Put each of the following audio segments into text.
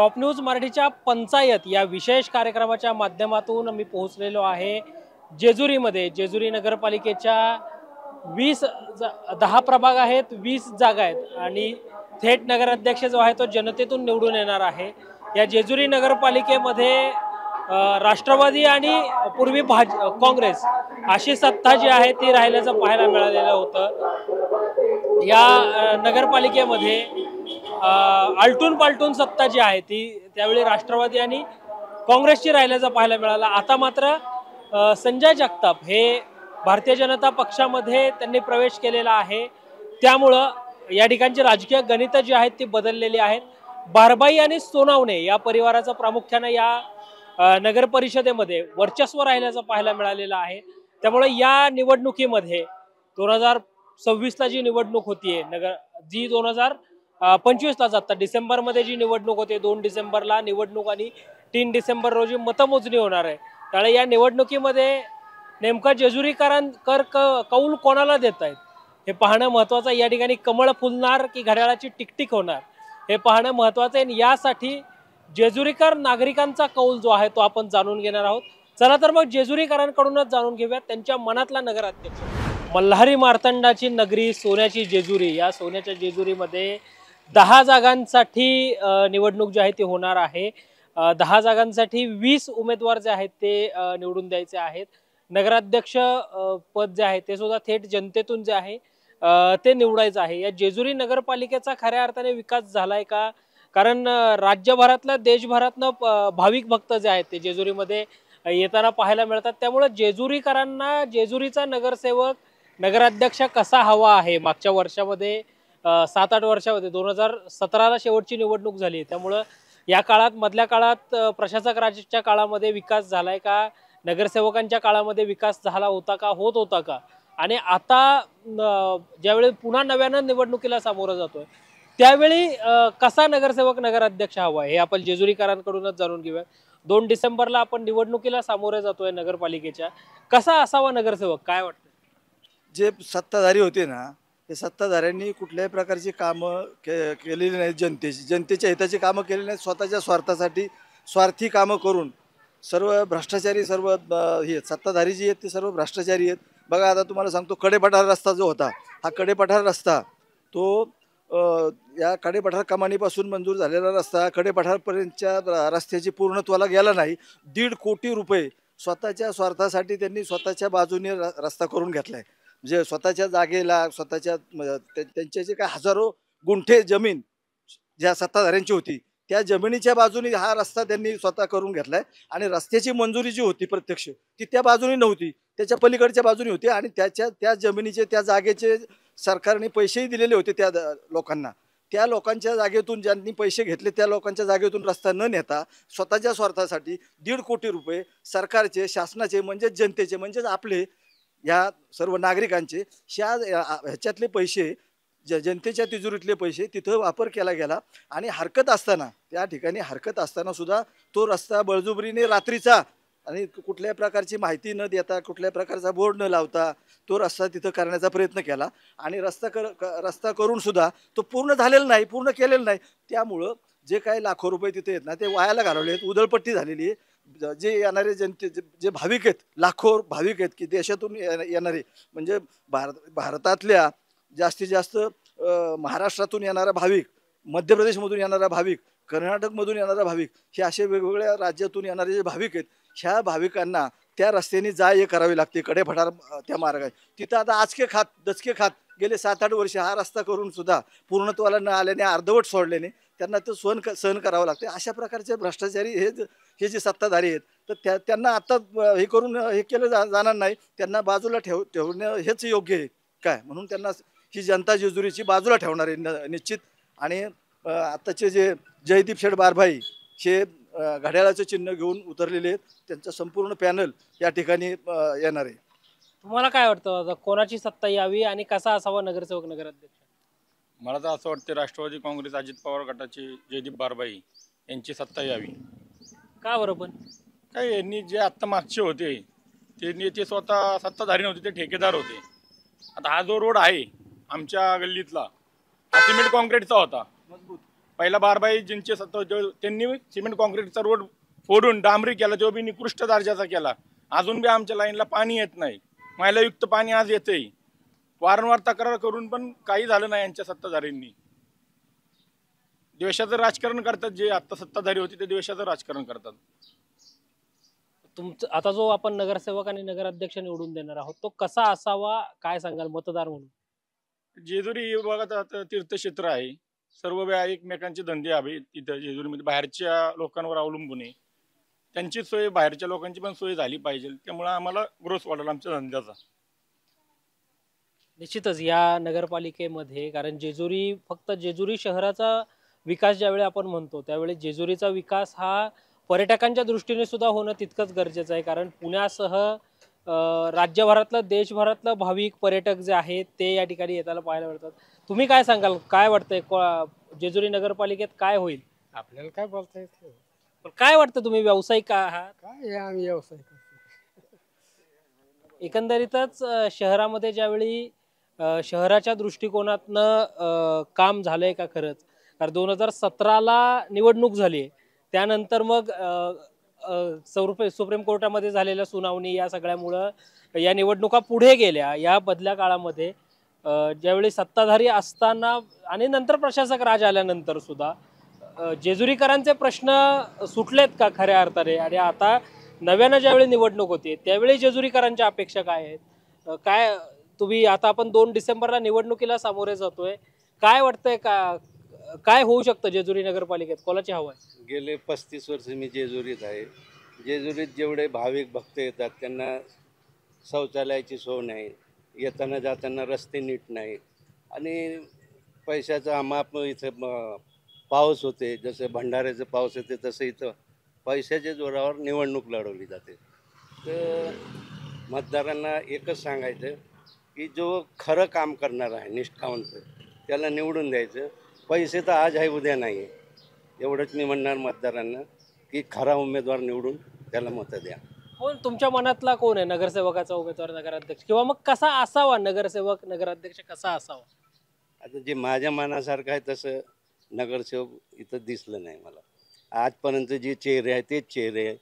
Top news मराठीच्या पंचायत या विशेष कार्यक्रमाच्या माध्यमातून मी पोहोचलेलो आहे जेजुरीमध्ये। जेजुरी नगरपालिकेच्या 10 प्रभाग आहेत, 20 जागा आहेत आणि थेट नगराध्यक्ष जो आहे तो जनतेतून निवडून येणार आहे। या जेजुरी नगरपालिकेमध्ये राष्ट्रवादी आणि पूर्वी काँग्रेस अशी सत्ता जी आहे ती राहिल्याचं पाहायला मिळालेलं होतं। या नगरपालिकेमध्ये आलटून पालटून सत्ता जी आहे ती त्यावेळी राष्ट्रवादी आणि काँग्रेसची राहिल्याचं पाहायला मिळालं। आता मात्र संजय जगताप हे भारतीय जनता पक्षामध्ये त्यांनी प्रवेश केलेला आहे, त्यामुळं या ठिकाणची राजकीय गणितं जी आहेत ती बदललेली आहेत। बारबाई आणि सोनावणे या परिवाराचं प्रामुख्याने या नगर परिषदेमध्ये वर्चस्व राहिल्याचं पाहायला मिळालेलं आहे। त्यामुळे या निवडणुकीमध्ये 2026 ला जी निवडणूक होतीये जी 2025 ला आता डिसेंबरमध्ये जी निवडणूक होते, 2 डिसेंबरला निवडणूक आणि 3 डिसेंबर रोजी मतमोजणी होणार आहे। त्यामुळे या निवडणुकीमध्ये नेमका जेजुरीकरांकर कौल कोणाला देत आहेत हे पाहणं महत्त्वाचं आहे। या ठिकाणी कमळ फुलणार की घड्याळाची टिकटिक होणार हे पाहणं महत्त्वाचं आहे। यासाठी जेजुरीकर नागरिकांचा कौल जो आहे तो आपण जाणून घेणार आहोत। चला तर मग जेजुरीकरांकडूनच जाणून घेऊयात त्यांच्या मनातला नगराध्यक्ष। मल्हारी मार्तंडाची नगरी, सोन्याची जेजुरी, या सोन्याच्या जेजुरीमध्ये 10 जागांसाठी निवडणूक जी आहे ती होणार आहे। 10 जागांसाठी 20 उमेदवार जे आहेत ते निवडून द्यायचे आहेत। नगराध्यक्ष पद जे आहे ते सुद्धा थेट जनतेतून जे आहे ते निवडायचं आहे। या जेजुरी नगरपालिकेचा खऱ्या अर्थाने विकास झालाय का? कारण राज्यभरातलं देशभरातनं भाविक भक्त जे आहेत ते जेजुरीमध्ये येताना पाहायला मिळतात। त्यामुळे जेजुरीकरांना जेजुरीचा नगरसेवक नगराध्यक्ष कसा हवा आहे। मागच्या वर्षामध्ये 7-8 वर्षामध्ये 2017 ला शेवटची निवडणूक झाली, त्यामुळं या काळात मधल्या काळात प्रशासक राजच्या काळामध्ये विकास झालाय का? नगरसेवकांच्या काळामध्ये विकास झाला होता का, होत होता का? आणि आता ज्यावेळी पुन्हा नव्यानं निवडणुकीला सामोरं जातोय त्यावेळी कसा नगरसेवक नगराध्यक्ष हवा हे आपण जेजुरीकरांकडूनच जाणून घेऊया। 2 डिसेंबरला आपण निवडणुकीला सामोरे जातोय नगरपालिकेच्या, कसा असावा नगरसेवक, काय वाटतं? जे सत्ताधारी होते ना, ते सत्ताधाऱ्यांनी कुठल्याही प्रकारची कामं केलेली नाहीत। जनतेच्या हिताची कामं केलेली नाहीत। स्वतःच्या स्वार्थासाठी स्वार्थी कामं करून सर्व भ्रष्टाचारी, सर्व हे सत्ताधारी जी आहेत ते सर्व भ्रष्टाचारी आहेत। बघा, आता तुम्हाला सांगतो, कडेपठार रस्ता जो होता, हा कडेपठार रस्ता तो या कडेपठार कमानीपासून मंजूर झालेला रस्ता कडेपठारपर्यंतच्या रस्त्याची पूर्णत्वाला गेला नाही। 1.5 कोटी रुपये स्वतःच्या स्वार्थासाठी त्यांनी स्वतःच्या बाजूने रस्ता करून घेतलाय। म्हणजे स्वतःच्या जागेला, स्वतःच्या त्यांचे जे काही हजारो गुंठे जमीन ज्या सत्ताधाऱ्यांची होती त्या जमिनीच्या बाजूने हा रस्ता त्यांनी स्वतः करून घेतलाय। आणि रस्त्याची मंजुरी जी होती प्रत्यक्ष ती त्या बाजूने नव्हती, त्याच्या पलीकडच्या बाजूने होती। आणि त्या जमिनीचे, त्या जागेचे सरकारने पैसेही दिलेले होते त्या लोकांना। त्या लोकांच्या जागेतून ज्यांनी पैसे घेतले त्या लोकांच्या जागेतून रस्ता न नेता स्वतःच्या स्वार्थासाठी 1.5 कोटी रुपये सरकारचे, शासनाचे, म्हणजे जनतेचे, म्हणजेच आपले या सर्व नागरिकांचे ह्याच्यातले पैसे, जनतेच्या तिजोरीतले पैसे तिथं वापर केला गेला। आणि हरकत असताना, त्या ठिकाणी हरकत असताना सुद्धा तो रस्ता बळजुबरीने रात्रीचा आणि कुठल्याही प्रकारची माहिती न देता, कुठल्याही प्रकारचा बोर्ड न लावता तो रस्ता तिथं करण्याचा प्रयत्न केला। आणि रस्ता करून सुद्धा तो पूर्ण झालेला नाही, पूर्ण केलेला नाही। त्यामुळं जे काही लाखो रुपये तिथे आहेत ना ते वायाला घालवले आहेत, उधळपट्टी झालेली आहे। जे येणारे जनते, जे भाविक आहेत, लाखो भाविक आहेत की देशातून येणारे, म्हणजे भारतातल्या जास्तीत जास्त महाराष्ट्रातून येणारा भाविक, मध्य प्रदेशमधून येणारा भाविक, कर्नाटकमधून येणारा भाविक, हे असे वेगवेगळ्या राज्यातून येणारे जे भाविक आहेत, ह्या भाविकांना त्या रस्त्याने ये करावी लागते कडेपठार त्या मार्गाने। तिथं आता दचके खात गेले 7-8 वर्ष हा रस्ता करून सुद्धा पूर्णत्वाला न आल्याने, अर्धवट सोडल्याने त्यांना ते सहन करावं लागते। अशा प्रकारचे भ्रष्टाचारी हे जे सत्ताधारी आहेत, तर त्यांना आता हे करून हे केलं जाणार नाही। त्यांना बाजूला ठेवणं हेच योग्य आहे काय, म्हणून त्यांना ही जनता जेजुरीची बाजूला ठेवणार आहे निश्चित। आणि आताचे जे जयदीप शेठ बारभाई हे घड्याळाचं चिन्ह घेऊन उतरलेले आहेत, त्यांचं संपूर्ण पॅनल या ठिकाणी येणार आहे। तुम्हाला काय वाटतं कोणाची सत्ता यावी आणि कसा असावा नगरसेवक नगराध्यक्ष? मला तर असं वाटतं राष्ट्रवादी काँग्रेस अजित पवार गटाचे जयदीप बारबाई यांची सत्ता यावी। का बरं? पण काय, यांनी जे आत्ता मागचे होते ते स्वतः सत्ताधारी नव्हते, ते ठेकेदार होते। आता हा जो रोड आहे आमच्या गल्लीतला, हा सिमेंट कॉन्क्रीटचा होता, पहिला बारबाई ज्यांचे सत्ता होते त्यांनी सिमेंट कॉन्क्रीटचा रोड फोडून डांबरी केला, तो बी निकृष्ट दर्जाचा केला. अजून बी आमच्या लाईनला पाणी येत नाही, मैलायुक्त पाणी आज येतंय. वारंवार तक्रार करून पण काही झालं नाही यांच्या सत्ताधाऱ्यांनी. द्वेषाचं राजकारण करतात, जे आता सत्ताधारी होते ते द्वेषाचं राजकारण करतात. तुमचं आता जो आपण नगरसेवक आणि नगराध्यक्ष निवडून देणार आहोत तो कसा असावा, काय सांगाल मतदार म्हणून? जेजुरी विभागात आता तीर्थक्षेत्र आहे, सर्व वेळा एकमेकांचे धंदे हवे तिथं जेजुरीमध्ये, बाहेरच्या लोकांवर अवलंबून आहे. त्यांची सोय, बाहेरच्या लोकांची पण सोय झाली पाहिजे. त्यामुळे आम्हाला ग्रोथ वाढला आमच्या धंद्याचा. निश्चितच या नगरपालिकेमध्ये, कारण जेजुरी फक्त जेजुरी शहराचा विकास ज्यावेळी आपण म्हणतो त्यावेळी जेजुरीचा विकास हा पर्यटकांच्या दृष्टीने सुद्धा होणं तितकंच गरजेचं आहे. कारण पुण्यासह राज्यभरातलं, देशभरातलं भाविक पर्यटक जे आहेत ते या ठिकाणी येताना पाहायला मिळतात. तुम्ही काय सांगाल, काय वाटतंय जेजुरी नगरपालिकेत काय होईल? आपल्याला काय बोलता येत नाही. पण काय वाटतं, तुम्ही व्यावसायिक आहात? काय हे आम्ही व्यवसाय करतो. एकंदरीतच शहरामध्ये ज्यावेळी शहराच्या दृष्टिकोनातनं काम झालंय का खरंच? कारण 2017ला निवडणूक झाली, त्यानंतर मग सुप्रीम कोर्टामध्ये झालेल्या सुनावणी या सगळ्यामुळं या निवडणुका पुढे गेल्या. या बदल्या काळामध्ये ज्यावेळी सत्ताधारी असताना आणि नंतर प्रशासक राज आल्यानंतर सुद्धा जेजुरीकरांचे प्रश्न सुटलेत का खऱ्या अर्थाने? आणि आता नव्यानं ज्यावेळी निवडणूक होती त्यावेळी जेजुरीकरांच्या अपेक्षा काय आहेत? काय तुम्ही आता आपण 2 डिसेंबरला निवडणुकीला सामोरे जातोय, काय वाटतंय काय होऊ शकतं जेजुरी नगरपालिकेत? कोणाची हवा आहे? गेले 35 वर्ष मी जेजुरीत आहे. जेजुरीत जेवढे भाविक भक्त येतात त्यांना शौचालयाची सोय नाही, येताना जाताना रस्ते नीट नाही, आणि पैशाचा अमाप इथं पाऊस होते. जसं भंडाऱ्याचं पाऊस येते तसं इथं पैशाच्या जोरावर निवडणूक लढवली जाते. तर मतदारांना एकच सांगायचं की जो खरं काम करणार आहे, निष्ठावंत, त्याला निवडून द्यायचं. पैसे तर आज आहे उद्या नाही आहे, एवढंच मी म्हणणार मतदारांना की खरा उमेदवार निवडून त्याला मतं द्या. कोण तुमच्या मनातला कोण आहे नगरसेवकाचा उमेदवार, नगराध्यक्ष, किंवा मग कसा असावा नगरसेवक, नगराध्यक्ष कसा असावा? आता जे माझ्या मनासारखं आहे तसं नगरसेवक इथं दिसलं नाही मला. आजपर्यंत जे चेहरे आहे तेच चेहरे आहे.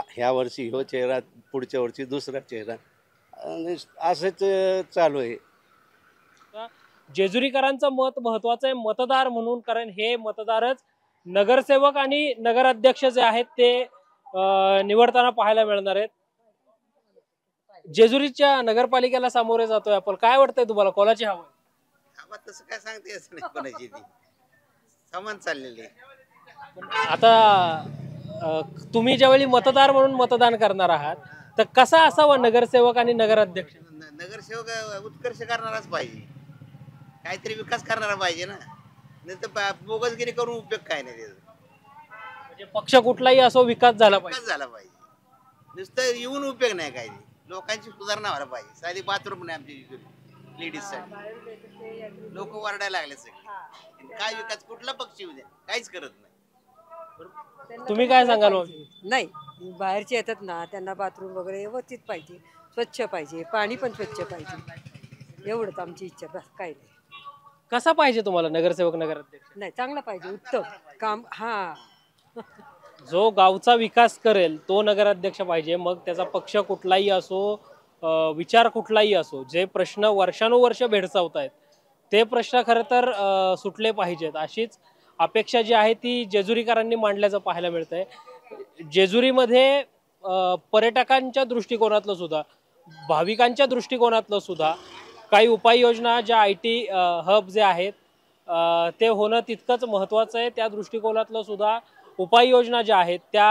ह्या वर्षी ह्यो चेहरा, पुढच्या वर्षी दुसरा चेहरा, आणि असंच चालू आहे. जेजुरीकरांचं मत महत्वाचं आहे मतदार म्हणून, कारण हे मतदारच नगरसेवक आणि नगराध्यक्ष जे आहेत ते निवडताना पाहायला मिळणार आहेत. जेजुरीच्या नगरपालिकेला सामोरे जातोय आपण, काय वाटतंय तुम्हाला, कोणाची हवा आहे? तसं काय सांगते असं नाही, कोणाची ती समान चाललेली. आता तुम्ही ज्यावेळी मतदार म्हणून मतदान करणार आहात तर कसा असावा नगरसेवक आणि नगराध्यक्ष? नगरसेवक उत्कर्ष करणाराच पाहिजे, काहीतरी विकास करणारा पाहिजे ना, नाही तर बोगसगिरी करून उपयोग काय नाही. त्याचा म्हणजे पक्ष कुठलाही असो, विकास झाला पाहिजे. विकास झाला पाहिजे, नुसतं येऊन उपयोग नाही. काही लोकांची सुधारणा व्हायला पाहिजे. साधी बाथरूम नाही आमची लेडीज साठी, लोक वरडायला लागले सगळे. काय विकास, कुठला पक्ष येऊ द्या, काहीच करत नाही. तुम्ही काय सांगाल? नाही, बाहेरचे येतात ना, त्यांना बाथरूम वगैरे व्यवस्थित पाहिजे, स्वच्छ पाहिजे, पाणी पण स्वच्छ पाहिजे, एवढंच आमची इच्छा, बस काय नाही. कसा पाहिजे तुम्हाला नगरसेवक, नगराध्यक्ष? नाही, चांगला पाहिजे, उत्तम काम. हा, जो गावचा विकास करेल तो नगराध्यक्ष पाहिजे. मग त्याचा पक्ष कुठलाही असो, विचार कुठलाही असो, जे प्रश्न वर्षानुवर्ष भेडसावत आहेत ते प्रश्न खरं तर सुटले पाहिजेत, अशीच अपेक्षा जी आहे ती जेजुरीकरांनी मांडल्याचं पाहायला मिळतंय. जेजुरीमध्ये पर्यटकांच्या दृष्टिकोनातलं सुद्धा, भाविकांच्या दृष्टिकोनातलं सुद्धा काही उपाययोजना ज्या IT हब जे आहेत ते होणं तितकंच महत्त्वाचं आहे. त्या दृष्टिकोनातलं सुद्धा उपाययोजना ज्या आहेत त्या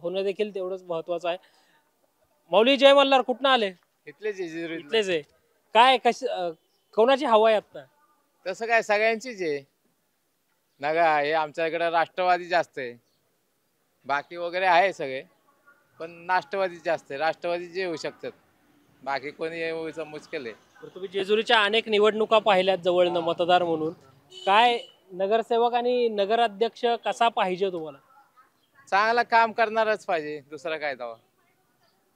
होणं देखील तेवढंच महत्त्वाचं आहे. माऊली, जय मल्हार, कुठनं आले? इथलेच इथलेच आहे. काय कोणाची हवा आहे आता? तसं काय सगळ्यांचीच आहे नगा. हे आमच्या इकडे राष्ट्रवादी जास्त आहे, बाकी वगैरे आहे सगळे, पण राष्ट्रवादी जास्त आहे. राष्ट्रवादी जे होऊ शकतात, बाकी कोणी येऊ मुश्किल आहे. तुम्ही जेजुरीच्या अनेक निवडणुका पाहिल्यात जवळनं मतदार म्हणून, काय नगरसेवक आणि नगराध्यक्ष कसा पाहिजे तुम्हाला? चांगलं काम करणारच पाहिजे, दुसरं काय तेव्हा.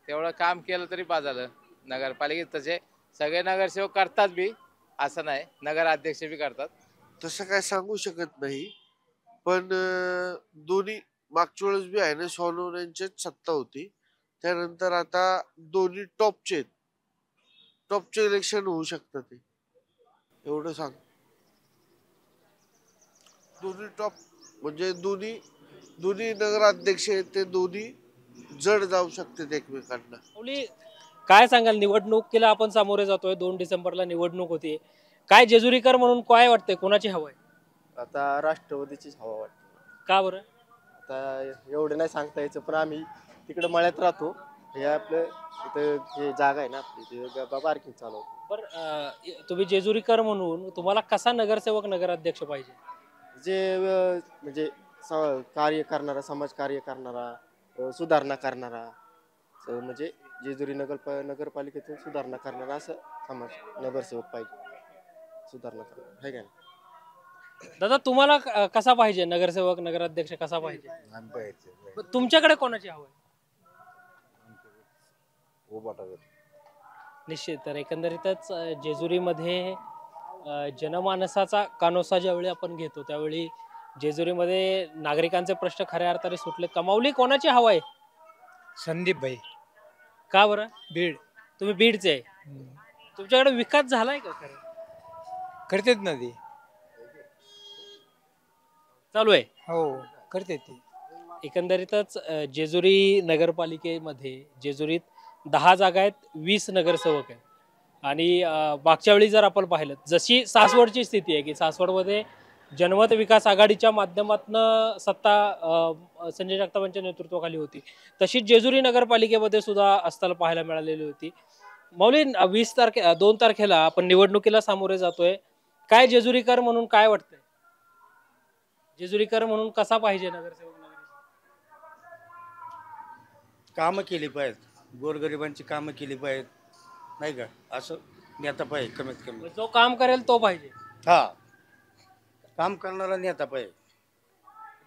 तेवढं काम केलं तरी बा झालं. नगरपालिकेत तसे सगळे नगरसेवक करतात बी, असं नाही, नगराध्यक्ष बी करतात. तसं काय सांगू शकत नाही, पण दोन्ही मागच्या वेळेस बी आहे ना सोनवण्यांचीच सत्ता होती. त्यानंतर आता दोन्ही टॉपचे इलेक्शन होऊ शकतात ते, एवढं सांग. दोन्ही टॉप म्हणजे दोन्ही दोन्ही नगराध्यक्ष आहेत ते दोन्ही जड जाऊ शकतात एकमेकांना. माऊली, काय सांगाल, निवडणुकीला आपण सामोरे जातोय, 2 डिसेंबरला निवडणूक होती. काय जेजुरीकर म्हणून काय वाटतंय, कोणाची हवा आहे? आता राष्ट्रवादीचीच हवा वाटते. का बरं? आता एवढं नाही सांगता यायचं, पण आम्ही तिकडे मळ्यात राहतो. हे आपलं इथं जे जागा आहे ना आपली, ते पार्किंग चालवतो. बरं, तुम्ही जेजुरीकर म्हणून तुम्हाला कसा नगरसेवक नगराध्यक्ष पाहिजे? जे म्हणजे कार्य करणारा, समाज कार्य करणारा, सुधारणा करणारा, म्हणजे जेजुरी नगरपालिकेतून सुधारणा करणारा असं समाज नगरसेवक पाहिजे. सुधारणा करणारा आहे का नाही? दादा, तुम्हाला कसा पाहिजे नगरसेवक नगराध्यक्ष, कसा पाहिजे? तुमच्याकडे कोणाची हवा आहे? निश्चित. तर एकंदरीतच जेजुरीमध्ये जनमानसाचा कानोसा ज्यावेळी आपण घेतो त्यावेळी जेजुरीमध्ये नागरिकांचे प्रश्न खऱ्या अर्थाने सुटले. कमावली कोणाची हवा आहे? संदीप भाई, का बरं? बीड. तुम्ही बीडचे आहे. तुमच्याकडे विकास झालाय का खरं? करतेत ना ते. चालू आहे. हो, करते ते. एकंदरीतच जेजुरी नगरपालिकेमध्ये जेजुरीत 10 जागा आहेत, 20 नगरसेवक आहेत. आणि मागच्या वेळी जर आपण पाहिलं, जशी सासवडची स्थिती आहे की सासवडमध्ये जनमत विकास आघाडीच्या माध्यमातून सत्ता संजय जगतापांच्या नेतृत्वाखाली होती, तशीच जेजुरी नगरपालिकेमध्ये सुद्धा अस्ताला पाहायला मिळालेली होती. मौली, 2 तारखेला आपण निवडणुकीला सामोरे जातोय. काय जेजुरीकर म्हणून काय वाटतंय? जेजुरीकर म्हणून कसा पाहिजे नगरसेवक? कामं केली पाहिजेत, गोरगरिबांची कामं केली पाहिजेत, नाही का? असं नेता पाहिजे कमीत कमी. जो काम करेल तो पाहिजे. हा, काम करणारा नेता पाहिजे.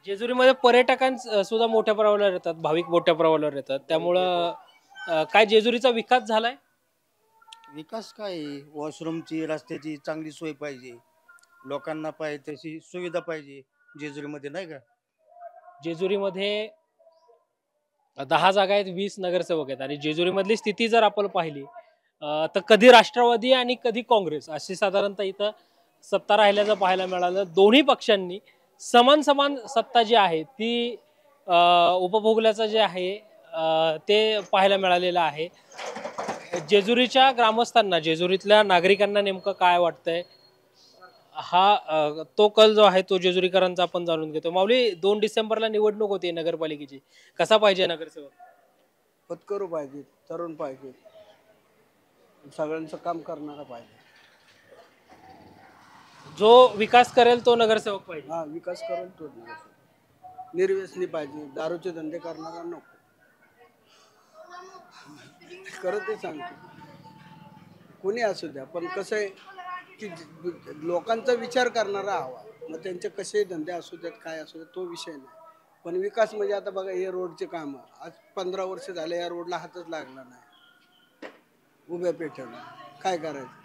जेजुरीमध्ये पर्यटकांच सुद्धा मोठ्या प्रमाणावर येतात, भाविक मोठ्या प्रमाणावर येतात, त्यामुळं काय जेजुरीचा विकास झालाय? विकास काय, वॉशरूमची रस्त्याची चांगली सोय पाहिजे, लोकांना पाहिजे तशी सुविधा पाहिजे जेजुरीमध्ये, नाही का? जेजुरीमध्ये 10 जागा आहेत, 20 नगरसेवक आहेत. आणि जेजुरीमधली स्थिती जर आपण पाहिली तर कधी राष्ट्रवादी आणि कधी काँग्रेस अशी साधारणतः इथं सत्ता राहिल्याचं पाहायला मिळालं. दोन्ही पक्षांनी समान सत्ता जी आहे ती उपभोगल्याचं जे आहे ते पाहायला मिळालेलं आहे. जेजुरीच्या ग्रामस्थांना, जेजुरीतल्या नागरिकांना नेमकं काय वाटतंय, हा तो कल जो आहे तो जेजुरीकरांचा आपण जाणून घेतो. माऊली, 2 डिसेंबरला निवडणूक होती नगरपालिकेची, कसा पाहिजे नगरसेवक? पत्करू पाहिजे, तरुण पाहिजे, सगळ्यांचं काम करणारा पाहिजे. जो विकास करेल तो नगरसेवक पाहिजे. हा, विकास करेल तो नगरसेवक. निर्व्यसनी पाहिजे, दारूचे धंदे करणारा नको. खरं ते सांगतो, कोणी असू द्या, पण कसं आहे की लोकांचा विचार करणारा हवा. मग त्यांचे कसे धंदे असू द्यात, काय असू द्यात, तो विषय नाही. पण विकास म्हणजे आता बघा, हे रोडचे काम आज 15 वर्ष झाले, या रोडला हातच लागला नाही. उभ्या पेठेला काय करायचं?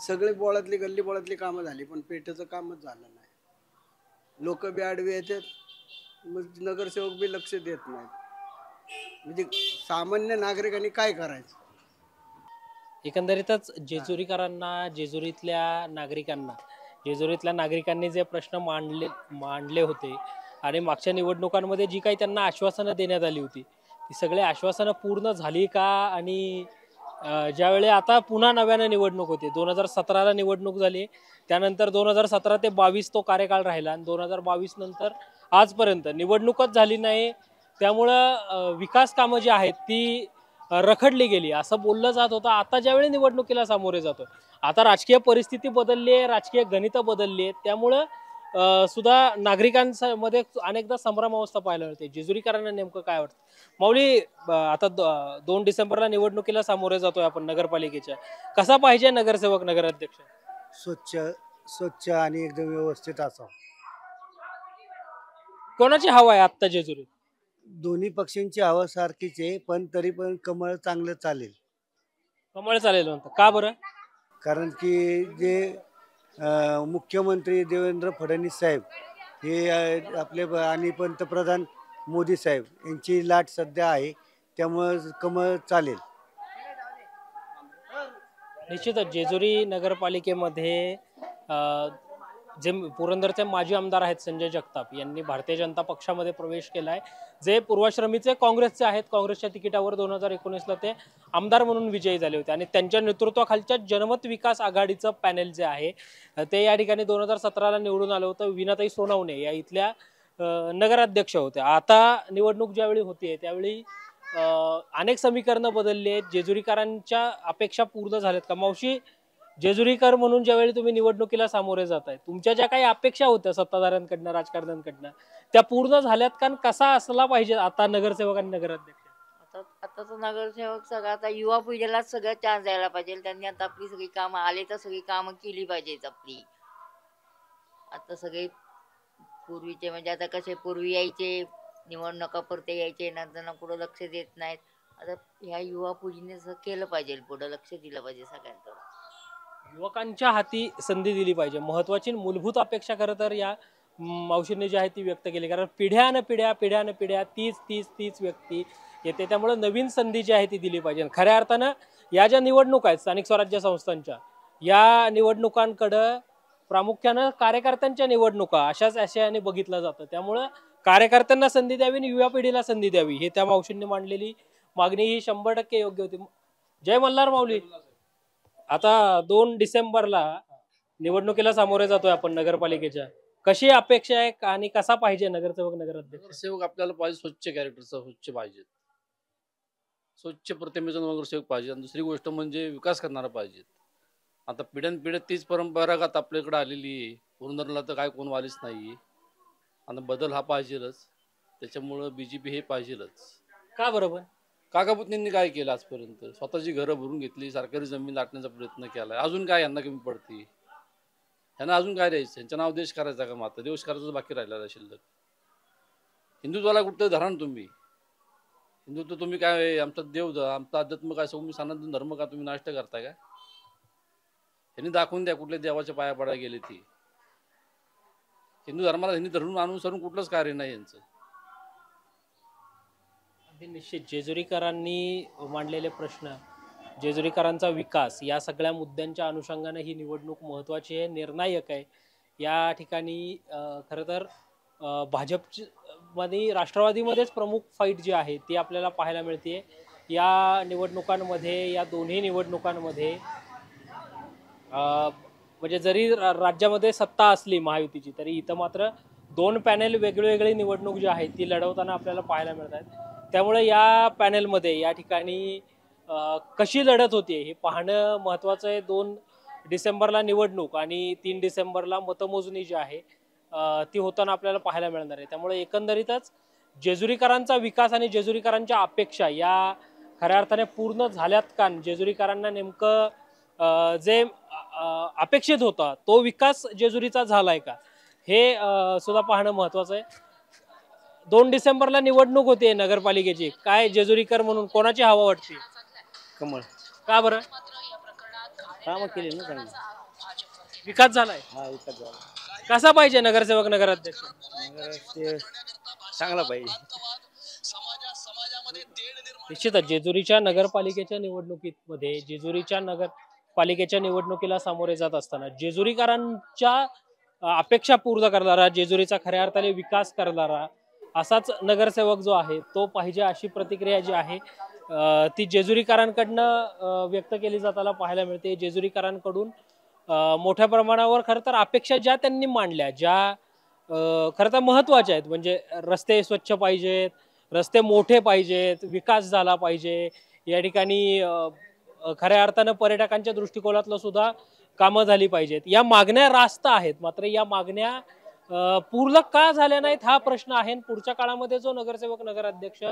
सगळे बोळातली गल्ली बोळातली कामं झाली, पण पेठेचं कामच झालं नाही. लोक बी आडवे येतात, मग नगरसेवक बी लक्ष देत नाहीत. म्हणजे सामान्य नागरिकांनी काय करायचं? एकंदरीतच जेजुरीकरांना, जेजुरीतल्या नागरिकांनी जे प्रश्न मांडले होते आणि मागच्या निवडणुकांमध्ये जी काही त्यांना आश्वासनं देण्यात आली होती, ती सगळे आश्वासनं पूर्ण झाली का? आणि ज्यावेळी आता पुन्हा नव्यानं निवडणूक होते, 2017ला निवडणूक झाली, त्यानंतर 2017 ते 22 तो कार्यकाळ राहिला आणि 2022 नंतर आजपर्यंत निवडणूकच झाली नाही. त्यामुळं विकास कामं जी आहेत ती रखडली गेली असं बोललं जात होतं. आता ज्यावेळी निवडणुकीला सामोरे जातो, आता राजकीय परिस्थिती बदलली आहे, राजकीय गणितं बदलली आहेत, त्यामुळं सुद्धा नागरिकांमध्ये अनेकदा संभ्रमावस्था पाहायला मिळते. जेजुरीकरांना नेमकं काय वाटतं? माऊली, आता 2 डिसेंबरला निवडणुकीला सामोरे जातोय आपण नगरपालिकेच्या, कसा पाहिजे नगरसेवक नगराध्यक्ष? स्वच्छ आणि एकदम व्यवस्थित असावं. कोणाची हवा आहे आत्ता जेजुरीत? दोन्ही पक्षांची हवा सारखीच आहे, पण तरी पण कमळ चांगलं चालेल. कमळ चालेल म्हणतात, का बरं? कारण की जे मुख्यमंत्री देवेंद्र फडणवीस साहेब हे आपले आणि पंतप्रधान मोदी साहेब यांची लाट सध्या आहे, त्यामुळं कमळ चालेल. निश्चितच जेजुरी नगरपालिकेमध्ये जे पुरंदरचे माजी आमदार आहेत संजय जगताप यांनी भारतीय जनता पक्षामध्ये प्रवेश केला आहे, जे पूर्वाश्रमीचे काँग्रेसचे आहेत. काँग्रेसच्या तिकिटावर 2019ला ते आमदार म्हणून विजयी झाले होते आणि त्यांच्या नेतृत्वाखालच्या जनमत विकास आघाडीचं पॅनेल जे आहे ते या ठिकाणी 2017ला निवडून आलं होतं. विनाताई सोनवणे या इथल्या नगराध्यक्ष होत्या. आता निवडणूक ज्यावेळी होतीये त्यावेळी अनेक समीकरणं बदलली आहेत. जेजुरीकरांच्या अपेक्षा पूर्ण झाल्यात का मावशी? जेजुरीकर म्हणून ज्यावेळी तुम्ही निवडणुकीला सामोरे जाताय, तुमच्या ज्या काही अपेक्षा होत्या सत्ताधाऱ्यांकडनं राजकारण्यांकडनं त्या पूर्ण झाल्यात का? कसा असला पाहिजे आता नगरसेवक आणि नगराध्यक्ष? आताचा नगरसेवक सगळं आता युवा पिढीला सगळं चान्स द्यायला पाहिजे. त्यांनी आता आपली सगळी कामं आले तर सगळी कामं केली पाहिजेत आपली. आता सगळे पूर्वीचे म्हणजे आता कसे पूर्वी यायचे निवडणुका पुरते यायचे, नंतर कुठं लक्ष देत नाहीत. आता ह्या युवा पिढीने केलं पाहिजे, पुढं लक्ष दिलं पाहिजे सगळ्यांकडे. युवकांच्या हाती संधी दिली पाहिजे. महत्वाची मूलभूत अपेक्षा खरं तर या मावशींनी जी आहे ती व्यक्त केली, कारण पिढ्यान पिढ्या तीच व्यक्ती येते, त्यामुळे नवीन संधी जी आहे ती दिली पाहिजे. खऱ्या अर्थानं या ज्या निवडणुका आहेत स्थानिक स्वराज्य संस्थांच्या, या निवडणुकांकडं प्रामुख्यानं कार्यकर्त्यांच्या निवडणुका अशाच आशयाने बघितलं जातं. त्यामुळं कार्यकर्त्यांना संधी द्यावी आणि युवा पिढीला संधी द्यावी हे त्या मावशींनी मांडलेली मागणी ही 100% योग्य होती. जय मल्हार माऊली. आता 2 डिसेंबरला निवडणुकीला सामोरे जातोय आपण नगरपालिकेच्या. कशी अपेक्षा आहे आणि कसा पाहिजे नगरसेवक नगराध्यक्ष? नगरसेवक आपल्याला पाहिजे स्वच्छ कॅरेक्टरचा, स्वच्छ पाहिजे, स्वच्छ प्रतिमेचा नगरसेवक पाहिजे. आणि दुसरी गोष्ट म्हणजे विकास करणारा पाहिजे. आता पिढ्यानपिढ्या तीच परंपरागत आपल्याकडे आलेली आहे. पुरंदरला तर काय कोण वालीच नाही. आणि बदल हा पाहिजेलच. त्याच्यामुळं BJP हे पाहिजेलच. का बरोबर? काकापुतनींनी काय केलं आजपर्यंत? स्वतःची घरं भरून घेतली, सरकारी जमीन लाटण्याचा प्रयत्न केलाय. अजून काय यांना कमी पडते? यांना अजून काय द्यायचं? यांच्या नाव देश करायचा का? मात्र देश करायचं बाकी राहिलेला शिल्लक. हिंदुत्वाला कुठं धरा ना तुम्ही. हिंदुत्व तुम्ही काय आमचा देव, आमचा अध्यात्म काय तुम्ही सनातन धर्म का तुम्ही नाश्ता करताय का? यांनी दाखवून द्या कुठल्या देवाच्या पाया पडायला गेले ती. हिंदू धर्माला यांनी धरून अनुसरून कुठलंच कार्य नाही यांचं. निश्चित जेजुरीकरांनी मांडलेले प्रश्न, जेजुरीकरांचा विकास या सगळ्या मुद्द्यांच्या अनुषंगाने ही निवडणूक महत्त्वाची आहे, निर्णायक आहे. या ठिकाणी खरं तर भाजपमध्ये राष्ट्रवादीमध्येच प्रमुख फाईट जी आहे ती आपल्याला पाहायला मिळते. या निवडणुकांमध्ये, या दोन्ही निवडणुकांमध्ये म्हणजे जरी राज्यामध्ये सत्ता असली महायुतीची, तरी इथं मात्र 2 पॅनेल वेगवेगळी निवडणूक जी आहे ती लढवताना आपल्याला पाहायला मिळत आहेत. त्यामुळे या पॅनेलमध्ये या ठिकाणी कशी लढत होते हे पाहणं महत्त्वाचं आहे. 2 डिसेंबरला निवडणूक आणि 3 डिसेंबरला मतमोजणी जी आहे ती होताना आपल्याला पाहायला मिळणार आहे. त्यामुळे एकंदरीतच जेजुरीकरांचा विकास आणि जेजुरीकरांच्या अपेक्षा या खऱ्या अर्थाने पूर्ण झाल्यात का? जेजुरीकरांना नेमकं जे अपेक्षित होता तो विकास जेजुरीचा झालाय का हे सुद्धा पाहणं महत्त्वाचं आहे. 2 डिसेंबरला निवडणूक होते नगरपालिकेची. काय जेजुरीकर म्हणून कोणाची हवा वाटते? कमळ. का बरं? कामं केली ना चांगली. विकास झालाय. हा, विकास झाला. कसा पाहिजे नगरसेवक नगराध्यक्ष? चांगला पाहिजे. निश्चितच जेजुरीच्या नगरपालिकेच्या निवडणुकीमध्ये, जेजुरीच्या नगरपालिकेच्या निवडणुकीला सामोरे जात असताना जेजुरीकरांच्या अपेक्षा पूर्ण करणारा, जेजुरीचा खऱ्या अर्थाने विकास करणारा असाच नगरसेवक जो आहे तो पाहिजे, अशी प्रतिक्रिया जी आहे ती जेजुरीकरांकडनं व्यक्त केली जाताना पाहायला मिळते. जेजुरीकरांकडून मोठ्या प्रमाणावर खरं तर अपेक्षा ज्या त्यांनी मांडल्या, ज्या खरं तर महत्त्वाच्या आहेत, म्हणजे रस्ते स्वच्छ पाहिजेत, रस्ते मोठे पाहिजेत, विकास झाला पाहिजे, या ठिकाणी खऱ्या अर्थानं पर्यटकांच्या दृष्टिकोनातलं सुद्धा कामं झाली पाहिजेत, या मागण्या रास्त आहेत. मात्र या मागण्या पूर्ण का झाल्या नाहीत हा प्रश्न आहे. पुढच्या काळामध्ये जो नगरसेवक नगराध्यक्ष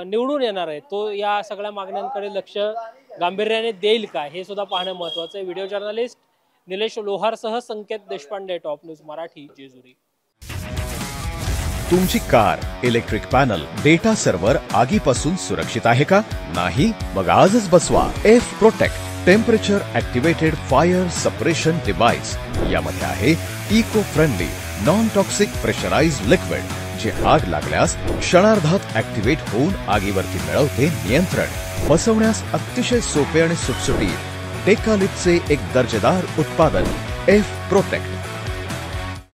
निवडून येणार आहे तो या सगळ्या मागण्यांकडे लक्ष गांभीर्याने देईल का हे सुद्धा पाहणं महत्त्वाचं आहे. व्हिडिओ जर्नलिस्ट निलेश लोहारसह संकेत देशपांडे, टॉप न्यूज मराठी, जेजुरी. तुमची car, electric panel, data server आगीपासून सुरक्षित आहे का? नाही? मग आजच बसवा F protect temperature activated fire suppression device. यामध्ये आहे eco friendly non toxic pressurised liquid जे आग लागल्यास क्षणार्धात ऍक्टिव्हेट होऊन आगीवरती मिळवते नियंत्रण. बसवण्यास अतिशय सोपे आणि सुटसुटीत डेकालिपचे एक दर्जेदार उत्पादन एफ प्रोटेक्ट.